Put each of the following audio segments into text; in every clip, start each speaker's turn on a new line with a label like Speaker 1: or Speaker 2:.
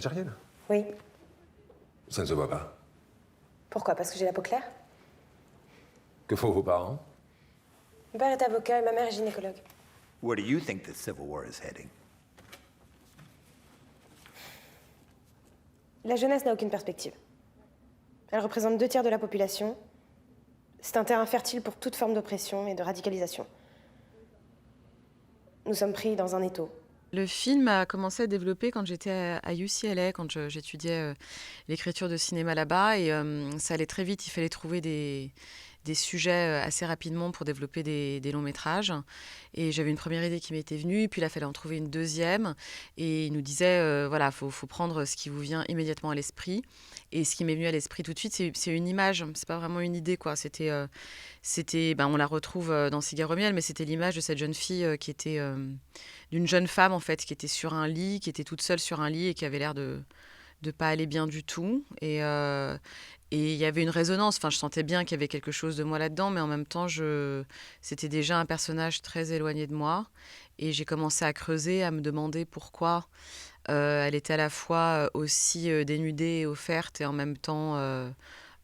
Speaker 1: algérienne?
Speaker 2: Oui.
Speaker 1: Ça ne se voit pas.
Speaker 2: Pourquoi? Parce que j'ai la peau claire?
Speaker 1: Que font vos parents?
Speaker 2: Mon père est avocat et ma mère est gynécologue.
Speaker 3: Where do you think the Civil War is heading?
Speaker 2: La jeunesse n'a aucune perspective. Elle représente 2 tiers de la population. C'est un terrain fertile pour toute forme d'oppression et de radicalisation. Nous sommes pris dans un étau.
Speaker 4: Le film a commencé à développer quand j'étais à UCLA, quand j'étudiais l'écriture de cinéma là-bas. Et ça allait très vite, il fallait trouver des sujets assez rapidement pour développer des longs métrages. Et j'avais une première idée qui m'était venue, puis il a fallu en trouver une deuxième. Et il nous disait, voilà, faut prendre ce qui vous vient immédiatement à l'esprit. Et ce qui m'est venu à l'esprit tout de suite, c'est une image, c'est pas vraiment une idée, quoi. On la retrouve dans Cigare au miel, mais c'était l'image de cette jeune fille qui était d'une jeune femme, en fait, qui était sur un lit, qui était toute seule sur un lit et qui avait l'air de pas aller bien du tout. Et il y avait une résonance. Enfin, je sentais bien qu'il y avait quelque chose de moi là-dedans, mais en même temps, c'était déjà un personnage très éloigné de moi. Et j'ai commencé à creuser, à me demander pourquoi elle était à la fois aussi dénudée et offerte et en même temps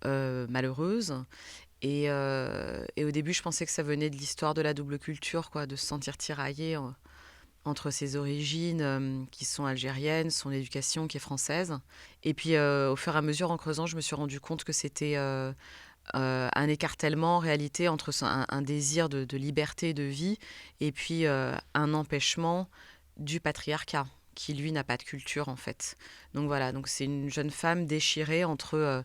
Speaker 4: malheureuse. Et au début, je pensais que ça venait de l'histoire de la double culture, quoi, de se sentir tiraillée entre ses origines qui sont algériennes, son éducation qui est française. Et puis, au fur et à mesure, en creusant, je me suis rendu compte que c'était un écartèlement, en réalité, entre un désir de liberté, de vie, et puis un empêchement du patriarcat, qui, lui, n'a pas de culture, en fait. Donc voilà, donc c'est une jeune femme déchirée entre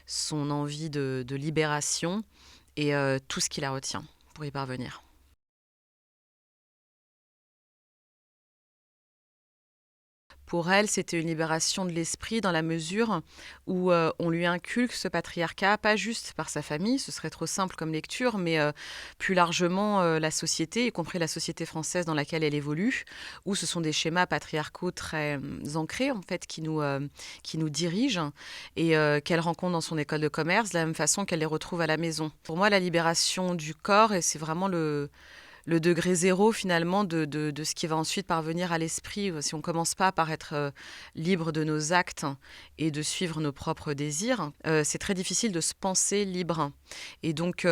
Speaker 4: son envie de libération et tout ce qui la retient pour y parvenir. Pour elle, c'était une libération de l'esprit dans la mesure où on lui inculque ce patriarcat, pas juste par sa famille, ce serait trop simple comme lecture, mais plus largement la société, y compris la société française dans laquelle elle évolue, où ce sont des schémas patriarcaux très ancrés, en fait, qui nous dirigent et qu'elle rencontre dans son école de commerce, de la même façon qu'elle les retrouve à la maison. Pour moi, la libération du corps, et c'est vraiment le degré zéro finalement de ce qui va ensuite parvenir à l'esprit. Si on ne commence pas par être libre de nos actes et de suivre nos propres désirs, c'est très difficile de se penser libre. Et donc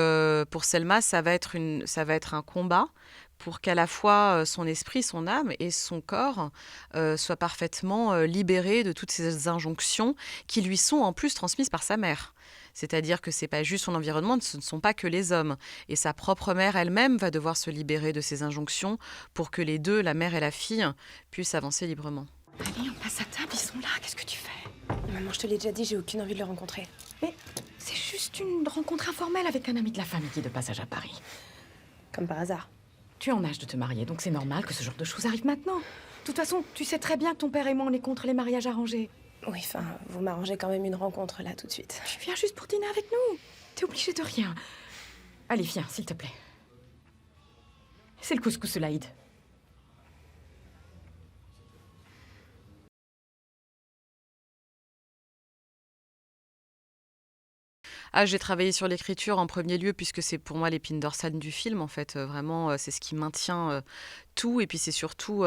Speaker 4: pour Selma, ça va être un combat pour qu'à la fois son esprit, son âme et son corps soient parfaitement libérés de toutes ces injonctions qui lui sont en plus transmises par sa mère. C'est-à-dire que ce n'est pas juste son environnement, ce ne sont pas que les hommes. Et sa propre mère elle-même va devoir se libérer de ces injonctions pour que les deux, la mère et la fille, puissent avancer librement.
Speaker 5: Allez, on passe à table, ils sont là, qu'est-ce que tu fais?
Speaker 2: Maman, je te l'ai déjà dit, j'ai aucune envie de le rencontrer.
Speaker 5: Mais c'est juste une rencontre informelle avec un ami de la famille qui est de passage à Paris.
Speaker 2: Comme par hasard.
Speaker 5: Tu es en âge de te marier, donc c'est normal que ce genre de choses arrive maintenant. De toute façon, tu sais très bien que ton père et moi, on est contre les mariages arrangés.
Speaker 2: Oui, enfin, vous m'arrangez quand même une rencontre là tout de suite.
Speaker 5: Tu viens juste pour dîner avec nous. T'es obligé de rien. Allez, viens, s'il te plaît. C'est le couscous Laïd.
Speaker 4: Ah, j'ai travaillé sur l'écriture en premier lieu puisque c'est pour moi l'épine dorsale du film, en fait. Vraiment, c'est ce qui maintient tout. Et puis c'est surtout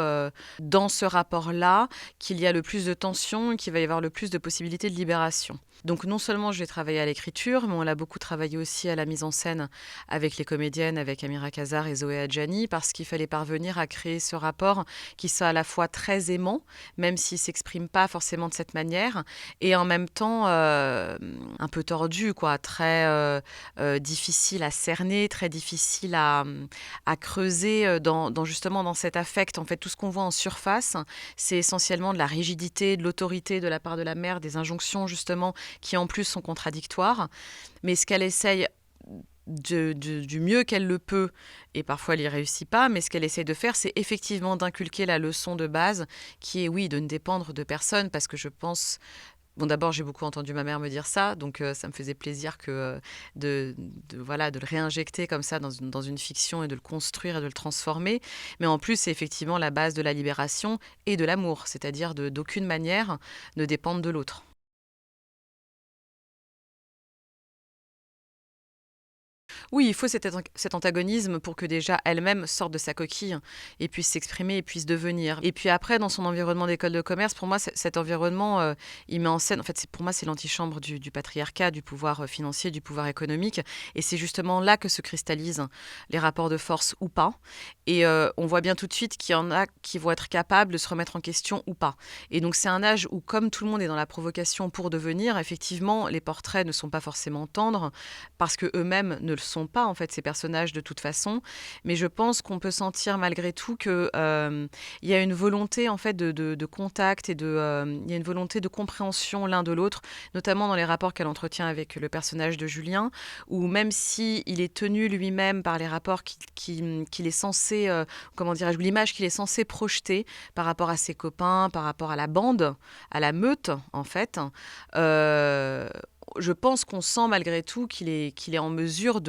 Speaker 4: dans ce rapport-là qu'il y a le plus de tension et qu'il va y avoir le plus de possibilités de libération. Donc non seulement j'ai travaillé à l'écriture, mais on l'a beaucoup travaillé aussi à la mise en scène avec les comédiennes, avec Amira Kazar et Zoé Adjani, parce qu'il fallait parvenir à créer ce rapport qui soit à la fois très aimant, même s'il ne s'exprime pas forcément de cette manière, et en même temps un peu tordu, quoi, très difficile à cerner, très difficile à creuser justement dans cet affect. En fait, tout ce qu'on voit en surface, c'est essentiellement de la rigidité, de l'autorité de la part de la mère, des injonctions justement qui en plus sont contradictoires. Mais ce qu'elle essaye du mieux qu'elle le peut, et parfois elle n'y réussit pas, mais ce qu'elle essaie de faire, c'est effectivement d'inculquer la leçon de base, qui est, oui, de ne dépendre de personne, parce que je pense... Bon, d'abord, j'ai beaucoup entendu ma mère me dire ça, donc ça me faisait plaisir que de le réinjecter comme ça dans une fiction et de le construire et de le transformer. Mais en plus, c'est effectivement la base de la libération et de l'amour, c'est-à-dire d'aucune manière ne dépendre de l'autre. Oui, il faut cet antagonisme pour que déjà elle-même sorte de sa coquille et puisse s'exprimer et puisse devenir. Et puis après, dans son environnement d'école de commerce, pour moi, cet environnement, il met en scène, en fait, pour moi, c'est l'antichambre du patriarcat, du pouvoir financier, du pouvoir économique. Et c'est justement là que se cristallisent les rapports de force ou pas. Et on voit bien tout de suite qu'il y en a qui vont être capables de se remettre en question ou pas. Et donc c'est un âge où, comme tout le monde est dans la provocation pour devenir, effectivement, les portraits ne sont pas forcément tendres, parce qu'eux-mêmes ne le sont pas, en fait, ces personnages, de toute façon. Mais je pense qu'on peut sentir malgré tout qu'il y a une volonté, en fait, de contact et il y a une volonté de compréhension l'un de l'autre, notamment dans les rapports qu'elle entretient avec le personnage de Julien, où même s'il est tenu lui-même par les rapports qu'il est censé, comment dirais-je, l'image qu'il est censé projeter par rapport à ses copains, par rapport à la bande, à la meute, en fait, je pense qu'on sent malgré tout qu'il est en mesure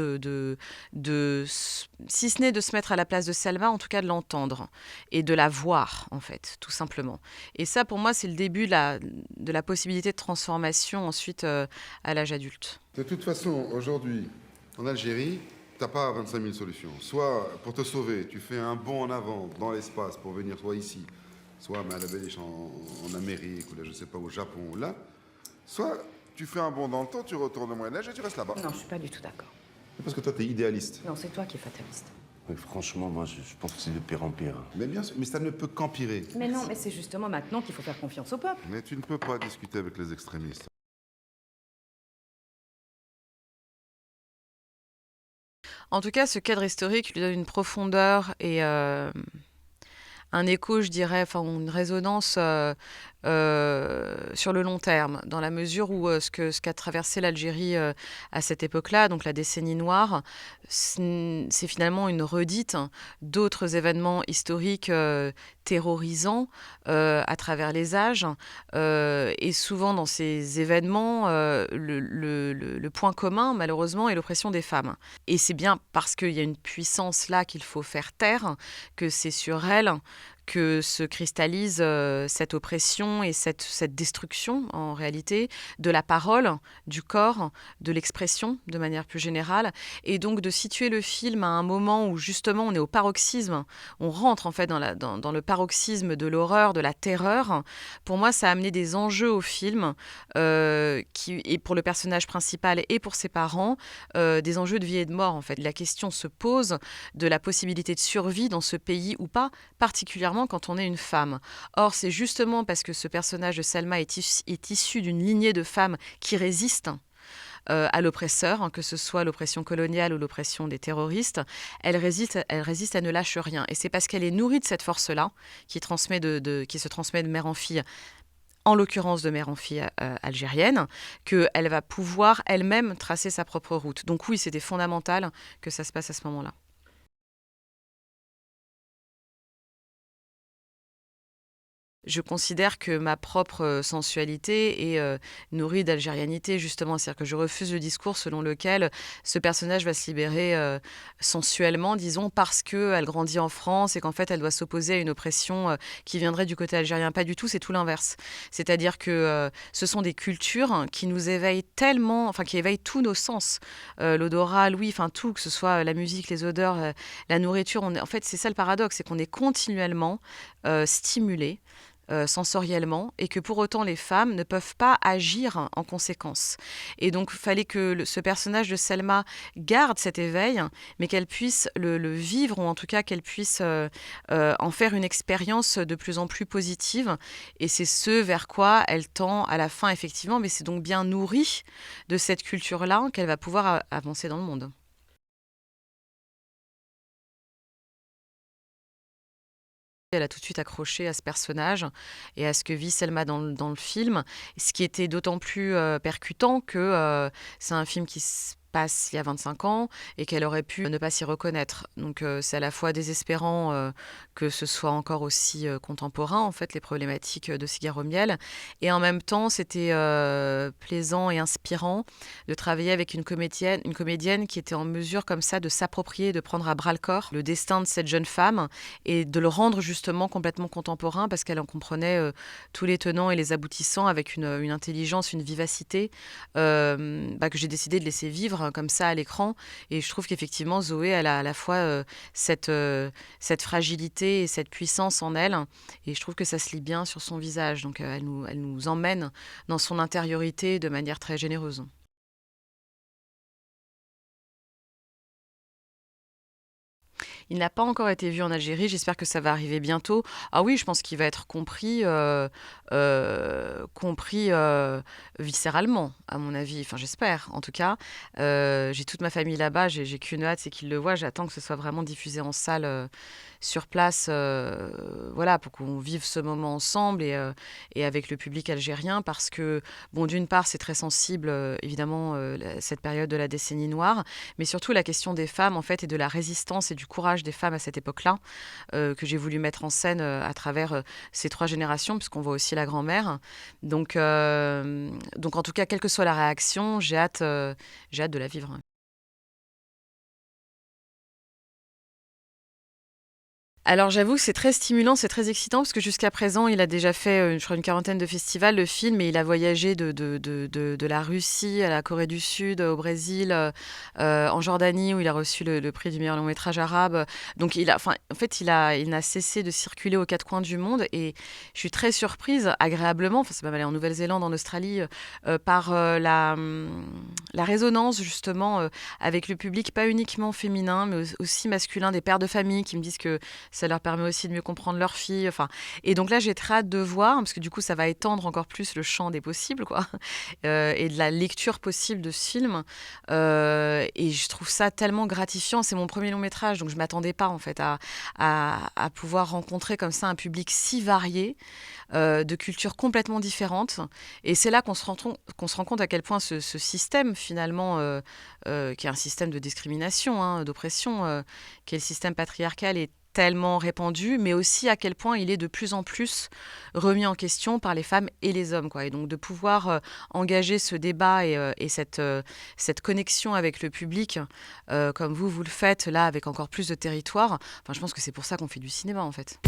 Speaker 4: si ce n'est de se mettre à la place de Selma, en tout cas de l'entendre et de la voir, en fait, tout simplement. Et ça, pour moi, c'est le début de la possibilité de transformation ensuite à l'âge adulte.
Speaker 6: De toute façon, aujourd'hui, en Algérie, t'as pas 25 000 solutions. Soit, pour te sauver, tu fais un bond en avant dans l'espace pour venir soit ici, soit à la Belgique, en Amérique, ou là, je sais pas, au Japon, ou là. Soit, tu fais un bond dans le temps, tu retournes au Moyen-Âge et tu restes là-bas.
Speaker 5: Non, je suis pas du tout d'accord.
Speaker 6: Parce que toi, t'es idéaliste.
Speaker 5: Non, c'est toi qui es fataliste.
Speaker 7: Mais franchement, moi, je pense que c'est de pire en pire.
Speaker 6: Mais bien sûr, mais ça ne peut qu'empirer.
Speaker 5: Mais non, mais c'est justement maintenant qu'il faut faire confiance au peuple.
Speaker 6: Mais tu ne peux pas discuter avec les extrémistes.
Speaker 4: En tout cas, ce cadre historique lui donne une profondeur et un écho, je dirais, enfin une résonance sur le long terme, dans la mesure où ce qu'a traversé l'Algérie à cette époque-là, donc la décennie noire, c'est finalement une redite d'autres événements historiques terrorisants à travers les âges. Et souvent, dans ces événements, le point commun, malheureusement, est l'oppression des femmes. Et c'est bien parce qu'il y a une puissance là qu'il faut faire taire, que c'est sur elle que se cristallise cette oppression et cette destruction, en réalité, de la parole, du corps, de l'expression, de manière plus générale. Et donc de situer le film à un moment où, justement, on est au paroxysme, on rentre, en fait, dans le paroxysme de l'horreur, de la terreur. Pour moi, ça a amené des enjeux au film, et pour le personnage principal et pour ses parents, des enjeux de vie et de mort, en fait. La question se pose de la possibilité de survie dans ce pays ou pas, particulièrement quand on est une femme. Or, c'est justement parce que ce personnage de Selma est issu d'une lignée de femmes qui résistent à l'oppresseur, que ce soit l'oppression coloniale ou l'oppression des terroristes, elle résiste, elle ne lâche rien. Et c'est parce qu'elle est nourrie de cette force-là, qui se transmet de mère en fille, en l'occurrence de mère en fille algérienne, qu'elle va pouvoir elle-même tracer sa propre route. Donc oui, c'était fondamental que ça se passe à ce moment-là. Je considère que ma propre sensualité est nourrie d'algérianité, justement. C'est-à-dire que je refuse le discours selon lequel ce personnage va se libérer sensuellement, disons, parce qu'elle grandit en France et qu'en fait, elle doit s'opposer à une oppression qui viendrait du côté algérien. Pas du tout, c'est tout l'inverse. C'est-à-dire que ce sont des cultures qui nous éveillent tellement, enfin, qui éveillent tous nos sens. L'odorat, l'ouïe, enfin tout, que ce soit la musique, les odeurs, la nourriture. En fait, c'est ça le paradoxe, c'est qu'on est continuellement stimulés sensoriellement, et que pour autant les femmes ne peuvent pas agir en conséquence. Et donc il fallait que ce personnage de Selma garde cet éveil, mais qu'elle puisse le vivre, ou en tout cas qu'elle puisse en faire une expérience de plus en plus positive. Et c'est ce vers quoi elle tend à la fin, effectivement, mais c'est donc bien nourrie de cette culture-là qu'elle va pouvoir avancer dans le monde. Elle a tout de suite accroché à ce personnage et à ce que vit Selma dans le film, ce qui était d'autant plus percutant que c'est un film qui se passe il y a 25 ans et qu'elle aurait pu ne pas s'y reconnaître. Donc c'est à la fois désespérant que ce soit encore aussi contemporain, en fait, les problématiques de Cigare au miel, et en même temps c'était plaisant et inspirant de travailler avec une comédienne qui était en mesure comme ça de s'approprier, de prendre à bras le corps le destin de cette jeune femme et de le rendre justement complètement contemporain, parce qu'elle en comprenait tous les tenants et les aboutissants avec une intelligence, une vivacité que j'ai décidé de laisser vivre vivre comme ça à l'écran. Et je trouve qu'effectivement, Zoé, elle a à la fois cette fragilité et cette puissance en elle. Et je trouve que ça se lit bien sur son visage. Donc elle nous emmène dans son intériorité de manière très généreuse. Il n'a pas encore été vu en Algérie, j'espère que ça va arriver bientôt. Ah oui, je pense qu'il va être compris viscéralement, à mon avis. Enfin, j'espère, en tout cas. J'ai toute ma famille là-bas, j'ai qu'une hâte, c'est qu'ils le voient. J'attends que ce soit vraiment diffusé en salle sur place, voilà, pour qu'on vive ce moment ensemble et avec le public algérien, parce que, bon, d'une part, c'est très sensible, évidemment, cette période de la décennie noire, mais surtout la question des femmes, en fait, et de la résistance et du courage des femmes à cette époque-là, que j'ai voulu mettre en scène à travers ces 3 générations, puisqu'on voit aussi la grand-mère. Donc, en tout cas, quelle que soit la réaction, j'ai hâte de la vivre. Alors j'avoue que c'est très stimulant, c'est très excitant parce que jusqu'à présent, il a déjà fait, je crois, une quarantaine de festivals, le film, et il a voyagé de la Russie à la Corée du Sud, au Brésil, en Jordanie, où il a reçu le prix du meilleur long métrage arabe. Donc il n'a cessé de circuler aux 4 coins du monde, et je suis très surprise, agréablement, enfin c'est pas mal, en Nouvelle-Zélande, en Australie, par la résonance justement avec le public, pas uniquement féminin, mais aussi masculin, des pères de famille qui me disent que ça leur permet aussi de mieux comprendre leur fille. Enfin, et donc là, j'ai très hâte de voir, parce que du coup, ça va étendre encore plus le champ des possibles, quoi, et de la lecture possible de ce film. Et je trouve ça tellement gratifiant. C'est mon premier long métrage, donc je ne m'attendais pas, en fait, à pouvoir rencontrer comme ça un public si varié, de cultures complètement différentes. Et c'est là qu'on se rend compte à quel point ce système, finalement, qui est un système de discrimination, hein, d'oppression, qui est le système patriarcal, est tellement répandu, mais aussi à quel point il est de plus en plus remis en question par les femmes et les hommes, quoi. Et donc de pouvoir engager ce débat et cette connexion avec le public, comme vous le faites là, avec encore plus de territoire, enfin, je pense que c'est pour ça qu'on fait du cinéma, en fait.